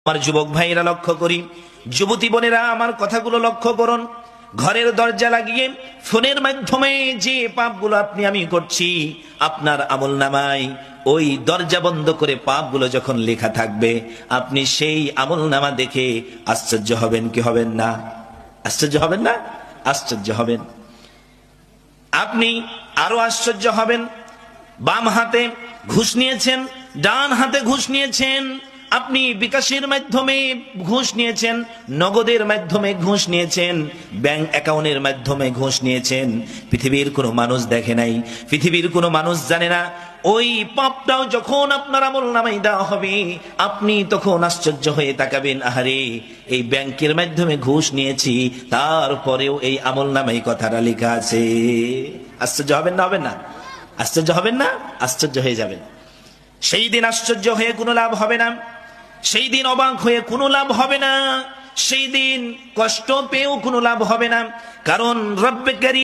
আমার যুবক ভাইরা লক্ষ্য করি, যুবতী বোনেরা আমার কথাগুলো লক্ষ্য করুন। ঘরের দরজা লাগিয়ে ফোনের মাধ্যমে যে পাপগুলো আপনি আমি করছি, আপনার আমলনামায় ওই দরজা বন্ধ করে পাপগুলো যখন লেখা থাকবে, আপনি সেই আমলনামা দেখে আশ্চর্য হবেন কি হবেন না? আশ্চর্য হবেন না? আশ্চর্য হবেন। আপনি আরো আশ্চর্য হবেন। বাম হাতে ঘুষ নিয়েছেন, ডান হাতে ঘুষ নিয়েছেন, আপনি বিকাশের মাধ্যমে ঘুষ নিয়েছেন, নগদের মাধ্যমে ঘুষ নিয়েছেন, ব্যাংক অ্যাকাউন্টের মাধ্যমে ঘুষ নিয়েছেন। পৃথিবীর কোনো মানুষ দেখে নাই, পৃথিবীর কোনো মানুষ জানে না। ওই পাপটাও যখন আপনার আমলনামায় দেওয়া হবে, আপনি তখন আশ্চর্য হয়ে তাকাবেন, আহারে এই ব্যাংকের মাধ্যমে ঘুষ নিয়েছি, তারপরেও এই আমলনামায় কথাটা লেখা আছে। আশ্চর্য হবেন না? হবেন না? আশ্চর্য হবেন না? আশ্চর্য হয়ে যাবেন। সেই দিন আশ্চর্য হয়ে কোনো লাভ হবে না, সেই দিন অবাক হয়ে কোনো লাভ হবে না, সেই দিন কষ্ট পেয়েও কোনো লাভ হবে না। কারণ রব্বে কারীম